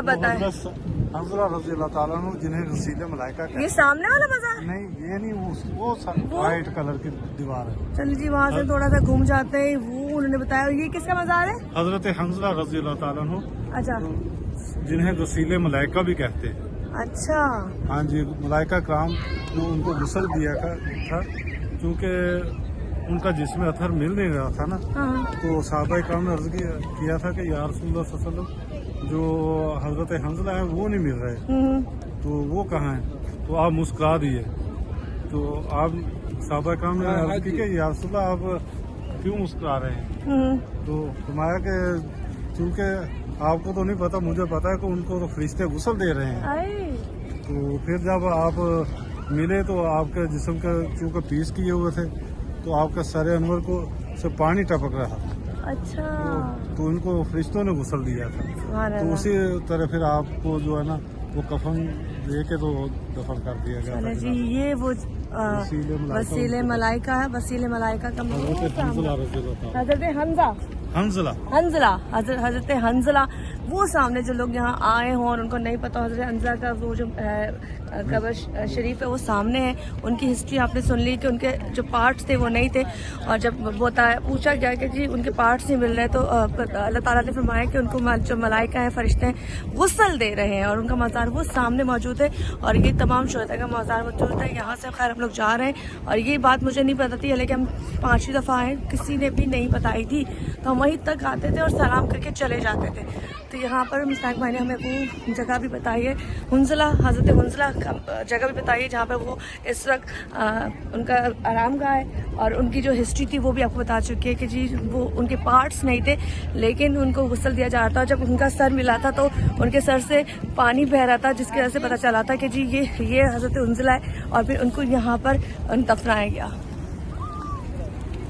बताएं। हंज़ला रज़ी अल्लाह ताला अन्हु जिन्हें गसीले मलाइका कहते हैं। ये सामने वाला मज़ार? नहीं, ये नहीं, वो व्हाइट कलर की दीवार है। चलिए जी, वहाँ से थोड़ा सा घूम जाते हैं। वो उन्होंने बताया। ये किसका मज़ार है? हजरत हंज़ला रज़ी अल्लाह ताला अन्हु, अच्छा जिन्हें गसीले मलाइका भी कहते हैं। अच्छा। हाँ जी, मलाइका कराम ने उनको गुस्ल दिया था क्योंकि उनका जिस्म अथर मिल नहीं रहा था ना। हाँ। तो सहाबा कराम ने अर्ज किया था कि या रसूलुल्लाह सल्लल्लाहु अलैहि वसल्लम, जो हजरत हंज़ला है वो नहीं मिल रहे, तो वो कहाँ है? तो आप मुस्कुरा दिए। तो आप सहाबा कराम ने अर्ज की कि या रसूलुल्लाह आप क्यों मुस्कुरा रहे हैं? तो फरमाया कि क्योंकि आपको तो नहीं पता, मुझे पता है कि उनको तो फरिश्ते गुस्ल दे रहे हैं। तो फिर जब आप मिले तो आपके जिस्म के चूँकि पीस किए हुए थे, तो आपका सर अनवर को से पानी टपक रहा था। अच्छा। तो उनको फरिश्तों ने गुस्ल दिया था। तो उसी तरह फिर आपको जो है ना वो कफन दे के तो दफन कर दिया गया था। जी, ये वो वसीले मलाइका है। वसीले मलाइका का हजरत हजरत हंज़ला वो सामने जो लोग यहाँ आए हों और उनको नहीं पता हजरत हंज़ला का वो जो कब्र शरीफ है वो सामने है। उनकी हिस्ट्री आपने सुन ली कि उनके जो पार्ट्स थे वो नहीं थे, और जब पूछा गया कि जी उनके पार्ट्स नहीं मिल रहे, तो अल्लाह ताला ने फरमाया कि उनको जो मलाइका है, फरिश्ते हैं, गुस्ल दे रहे हैं, और उनका मज़ार वो सामने मौजूद है। और ये तमाम शुहदा का मज़ार मौजूद है। यहाँ से खैर हम लोग जा रहे हैं, और ये बात मुझे नहीं पता थी, हालांकि हम 5वीं दफ़ा आए, किसी ने भी नहीं बताई थी। तो हम वहीं तक आते थे और सलाम करके चले जाते थे। तो यहाँ पर मुश्ताक भाई ने हमें वो जगह भी बताई है, हंज़ला, हजरत हंज़ला का जगह भी बताई है, जहाँ पर वो इस वक्त उनका आराम गाह है। और उनकी जो हिस्ट्री थी वो भी आपको बता चुकी है कि जी वो उनके पार्ट्स नहीं थे, लेकिन उनको गुस्ल दिया जा रहा था। जब उनका सर मिला था तो उनके सर से पानी बह रहा था, जिसकी वजह से पता चला था कि जी ये हजरत हंज़ला है, और फिर उनको यहाँ पर दफनाया गया।